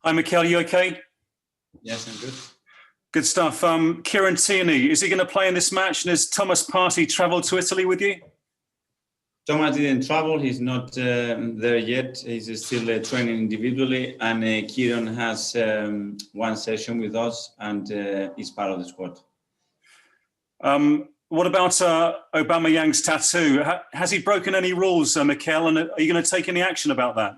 Hi, Mikel, you okay? Yes, I'm good. Good stuff. Kieran Tierney, is he going to play in this match? And has Thomas Partey travelled to Italy with you? Thomas didn't travel. He's not there yet. He's still training individually. And Kieran has one session with us and is part of the squad. What about Aubameyang's tattoo? Has he broken any rules, Mikel? And are you going to take any action about that?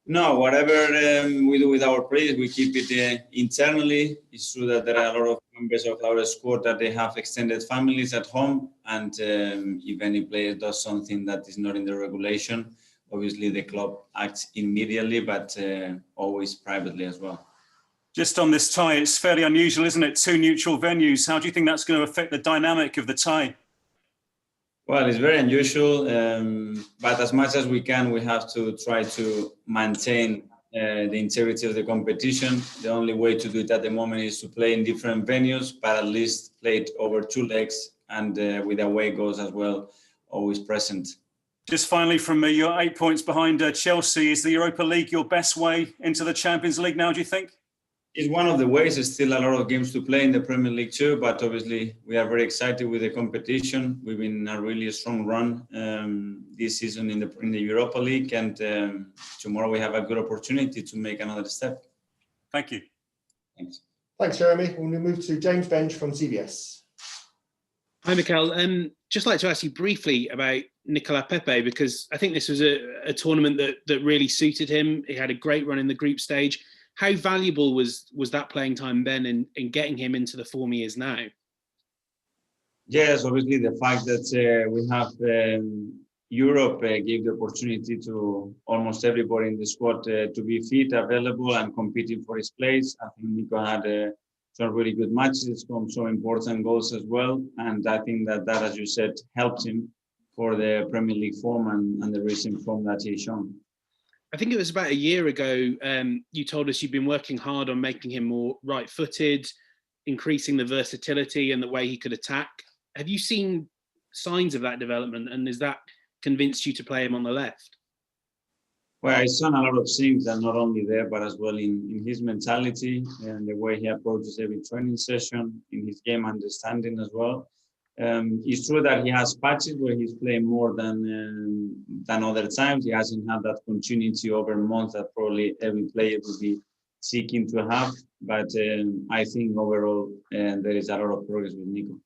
No, whatever we do with our players, we keep it internally. It's true that there are a lot of members of our squad that they have extended families at home. And if any player does something that is not in the regulation, obviously the club acts immediately, but always privately as well. Just on this tie, it's fairly unusual, isn't it? Two neutral venues. How do you think that's going to affect the dynamic of the tie? Well, it's very unusual, but as much as we can, we have to try to maintain the integrity of the competition. The only way to do it at the moment is to play in different venues, but at least play it over 2 legs and with away goals as well, always present. Just finally from me, you're 8 points behind Chelsea. Is the Europa League your best way into the Champions League now, do you think? It's one of the ways. There's still a lot of games to play in the Premier League too, but obviously we are very excited with the competition. We've been a really strong run this season in the Europa League, and tomorrow we have a good opportunity to make another step. Thank you. Thanks. Thanks, Jeremy. We'll move to James Bench from CBS. Hi, Mikel. Just like to ask you briefly about Nicolas Pepe, because I think this was a tournament that really suited him. He had a great run in the group stage. How valuable was that playing time then in getting him into the form he is now? Yes, obviously the fact that we have Europe gave the opportunity to almost everybody in the squad to be fit, available and competing for his place. I think Nico had some really good matches, some important goals as well. And I think that, as you said, helped him for the Premier League form and the recent form that he's shown. I think it was about a year ago, you told us you've been working hard on making him more right-footed, increasing the versatility and the way he could attack. Have you seen signs of that development, and has that convinced you to play him on the left? Well, I've seen a lot of things, and not only there, but as well in his mentality and the way he approaches every training session, in his game understanding as well. It's true that he has patches where he's playing more than other times. He hasn't had that continuity over months that probably every player would be seeking to have. But I think overall there is a lot of progress with Nico.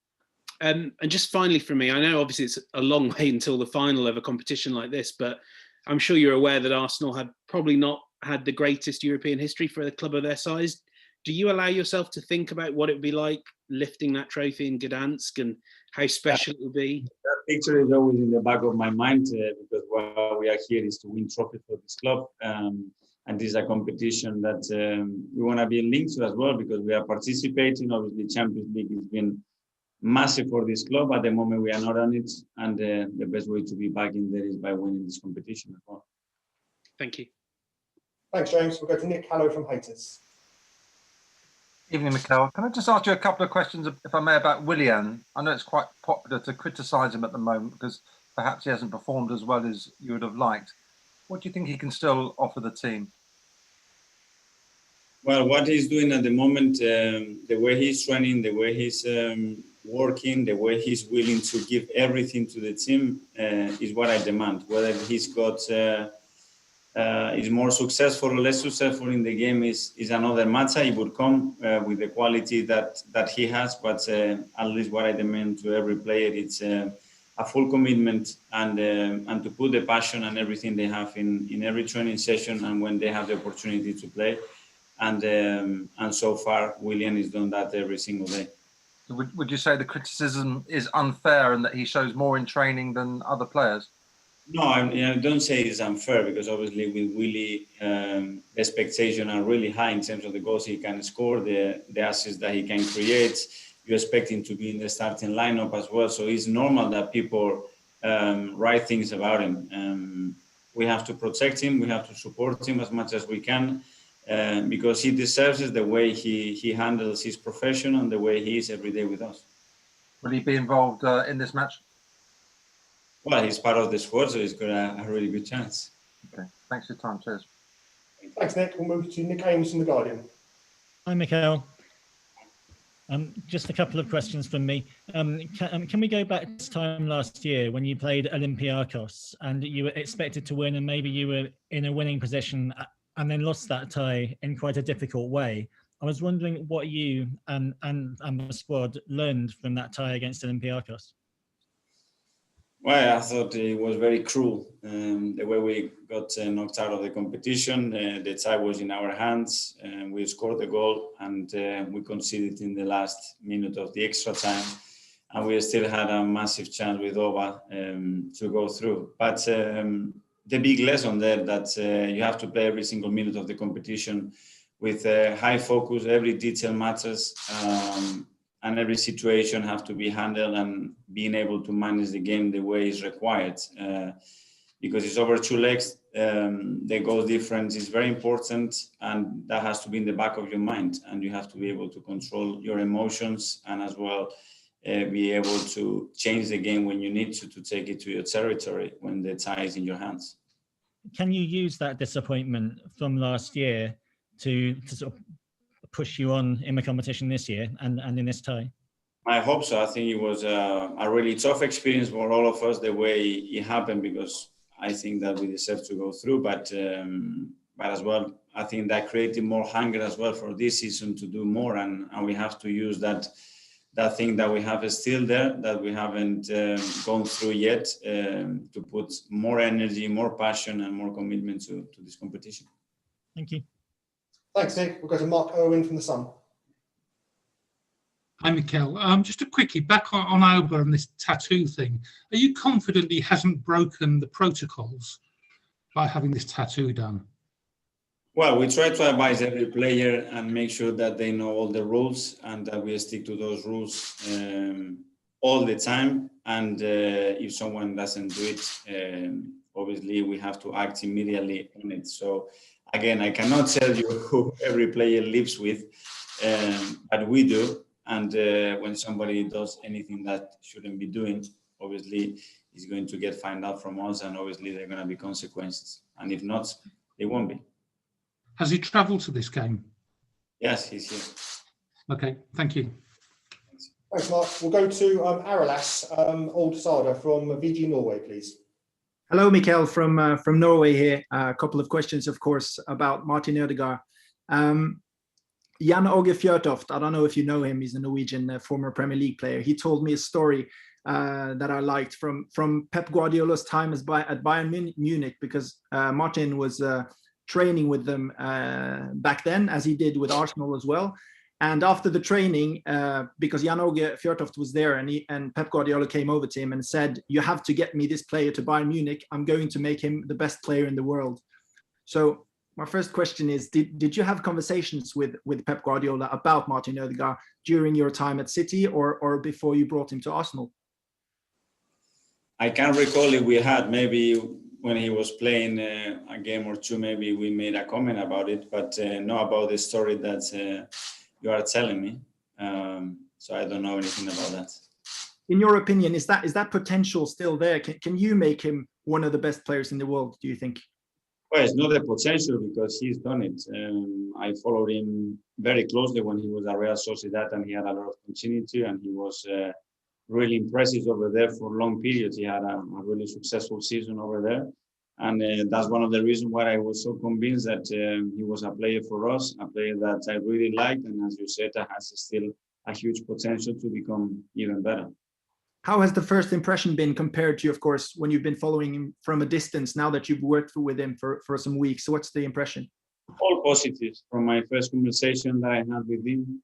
And just finally from me, I know obviously it's a long way until the final of a competition like this, but I'm sure you're aware that Arsenal had probably not had the greatest European history for a club of their size. Do you allow yourself to think about what it would be like lifting that trophy in Gdansk and how special it would be? That picture is always in the back of my mind because what we are here is to win trophies for this club. And this is a competition that we want to be linked to as well because we are participating. Obviously, Champions League has been massive for this club. At the moment, we are not on it. And the best way to be back in there is by winning this competition as well. Thank you. Thanks, James. We'll go to Nick Hallow from Haters. Evening, Mikel. Can I just ask you a couple of questions, if I may, about Wilian? I know it's quite popular to criticise him at the moment because perhaps he hasn't performed as well as you would have liked. What do you think he can still offer the team? Well, what he's doing at the moment, the way he's training, the way he's working, the way he's willing to give everything to the team is what I demand. Whether he's got is more successful or less successful in the game is another matter. It would come with the quality that he has, but at least what I demand to every player, it's a full commitment and to put the passion and everything they have in every training session and when they have the opportunity to play. And so far, Willian has done that every single day. Would you say the criticism is unfair and that he shows more in training than other players? No, I don't say it's unfair because obviously with Willie, the expectations are really high in terms of the goals he can score, the assists that he can create. You expect him to be in the starting lineup as well. So it's normal that people write things about him. We have to protect him. We have to support him as much as we can because he deserves it the way he handles his profession and the way he is every day with us. Will he be involved in this match? Well, he's part of the squad, so he's got a really good chance. Okay, thanks for your time. Cheers. Thanks, Nick. We'll move to Nick Ames from The Guardian. Hi, Mikel. Just a couple of questions from me. Can we go back to time last year when you played Olympiacos and you were expected to win and maybe you were in a winning position and then lost that tie in quite a difficult way? I was wondering what you and the squad learned from that tie against Olympiacos. Well, I thought it was very cruel. The way we got knocked out of the competition, the tie was in our hands, and we scored the goal, and we conceded in the last minute of the extra time, and we still had a massive chance with Auba to go through. But the big lesson there that you have to play every single minute of the competition with high focus. Every detail matters. And every situation have to be handled and being able to manage the game the way it's required. Because it's over two legs, the goal difference is very important, and that has to be in the back of your mind. And you have to be able to control your emotions and as well be able to change the game when you need to take it to your territory when the tie is in your hands. Can you use that disappointment from last year to sort of push you on in the competition this year and in this tie? I hope so. I think it was a really tough experience for all of us the way it happened, because I think that we deserve to go through. But as well, I think that created more hunger as well for this season to do more, and we have to use that thing that we have still there that we haven't gone through yet to put more energy, more passion, and more commitment to this competition. Thank you. Thanks, Nick. We'll go to Mark Owen from The Sun. Hi, Mikel. Just a quickie, back on Auba and this tattoo thing. Are you confident he hasn't broken the protocols by having this tattoo done? Well, we try to advise every player and make sure that they know all the rules and that we stick to those rules all the time. And if someone doesn't do it, obviously we have to act immediately on it. So again, I cannot tell you who every player lives with, but we do. And when somebody does anything that shouldn't be doing, obviously he's going to get found out from us, and obviously there are going to be consequences. And if not, there won't be. Has he travelled to this game? Yes, he's here. Okay, thank you. Thanks, Mark. We'll go to Aralas Old Sada from VG Norway, please. Hello, Mikel from Norway here. A couple of questions, of course, about Martin Odegaard. Jan Åge Fjørtoft, I don't know if you know him, he's a Norwegian former Premier League player. He told me a story that I liked from Pep Guardiola's time at Bayern Munich, because Martin was training with them back then, as he did with Arsenal as well. And after the training, because Jan Åge Fjørtoft was there, and Pep Guardiola came over to him and said, "You have to get me this player to Bayern Munich. I'm going to make him the best player in the world." So my first question is, did you have conversations with Pep Guardiola about Martin Odegaard during your time at City or before you brought him to Arsenal? I can't recall if we had. Maybe when he was playing a game or two, maybe we made a comment about it, but not about the story that you are telling me. So I don't know anything about that. In your opinion, is that potential still there? Can you make him one of the best players in the world, do you think? Well, it's not the potential because he's done it. I followed him very closely when he was at Real Sociedad, and he had a lot of continuity, and he was really impressive over there for long periods. He had a really successful season over there. And that's one of the reasons why I was so convinced that he was a player for us, a player that I really liked. And as you said, has still a huge potential to become even better. How has the first impression been compared to, of course, when you've been following him from a distance, now that you've worked with him for some weeks? So what's the impression? All positive from my first conversation that I had with him.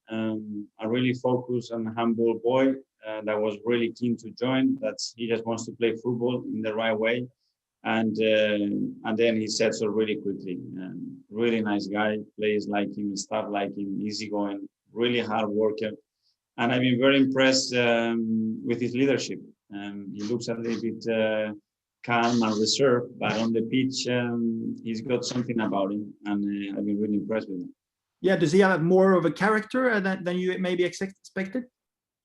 A really focused and humble boy that was really keen to join, that he just wants to play football in the right way. And then he settled really quickly. Really nice guy, players like him, staff like him, easygoing, really hard worker. And I've been very impressed with his leadership. He looks a little bit calm and reserved, but on the pitch, he's got something about him, and I've been really impressed with him. Yeah, does he have more of a character than you maybe expected?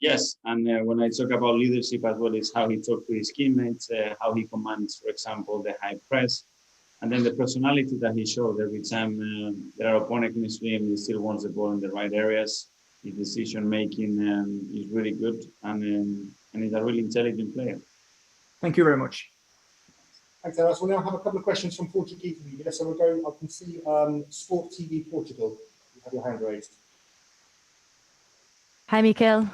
Yes, and when I talk about leadership as well, it's how he talks to his teammates, how he commands, for example, the high press, And then the personality that he shows every time there are opponents against him, he still wants the ball in the right areas. His decision making is really good, and he's a really intelligent player. Thank you very much. Thanks, Aras. We'll now have a couple of questions from Portuguese media. So we'll go, I can see Sport TV Portugal. You have your hand raised. Hi, Mikel.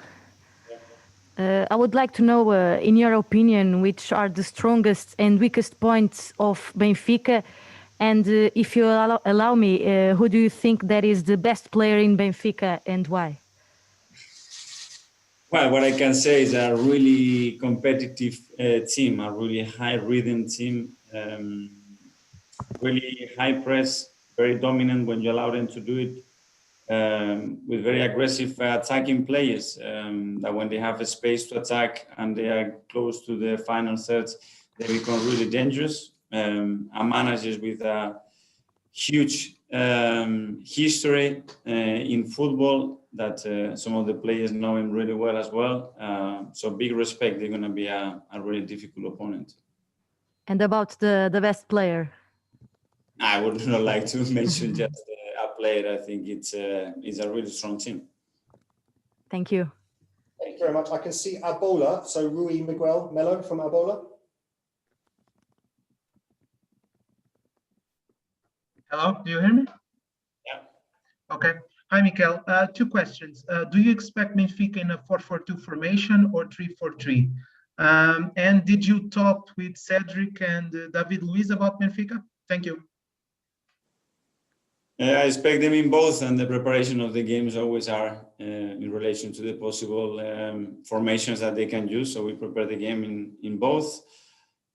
I would like to know, in your opinion, which are the strongest and weakest points of Benfica? And if you allow me, who do you think that is the best player in Benfica and why? Well, what I can say is a really competitive team, a really high rhythm team, really high press, very dominant when you allow them to do it. With very aggressive attacking players that when they have a space to attack and they are close to the final third, they become really dangerous. And managers with a huge history in football that some of the players know him really well as well. So big respect, they're going to be a really difficult opponent. And about the best player? I would not like to mention just a player. I think it's a really strong team. Thank you. Thank you very much. I can see Auba, so Rui Miguel Melo from Auba. Hello, do you hear me? Yeah. Okay. Hi, Mikel. Two questions. Do you expect Benfica in a 4-4-2 formation or 3-4-3? And did you talk with Cedric and David Luiz about Benfica? Thank you. I expect them in both, and the preparation of the games always are in relation to the possible formations that they can use. So we prepare the game in both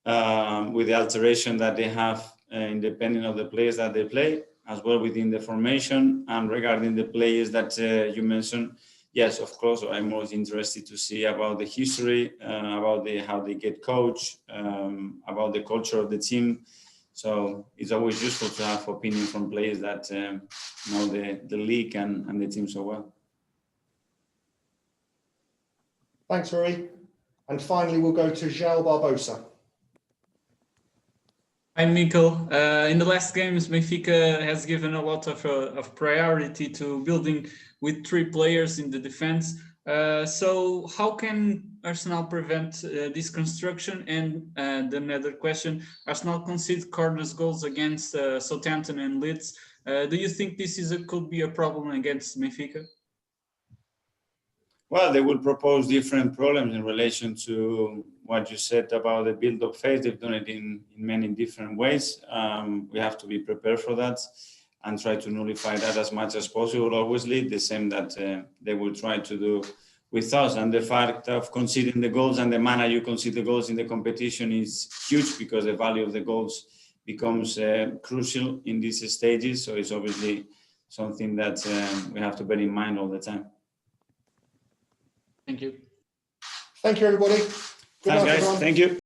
with the alteration that they have independent of the players that they play, as well within the formation. And regarding the players that you mentioned, yes, of course, I'm most interested to see about the history, about how they get coached, about the culture of the team. So it's always useful to have opinion from players that know the league and the team so well. Thanks, Rui. And finally, we'll go to João Barbosa. Hi, Mikel. In the last games, Benfica has given a lot of priority to building with 3 players in the defense. So how can Arsenal prevent this construction? And another question, Arsenal conceded corners goals against Southampton and Leeds. Do you think this could be a problem against Benfica? Well, they will propose different problems in relation to what you said about the build-up phase. They've done it in many different ways. We have to be prepared for that and try to nullify that as much as possible, obviously, the same that they will try to do with us. And the fact of conceding the goals and the manner you concede the goals in the competition is huge, because the value of the goals becomes crucial in these stages. So it's obviously something that we have to bear in mind all the time. Thank you. Thank you, everybody. Good Thanks, night, guys. everyone. Thank you.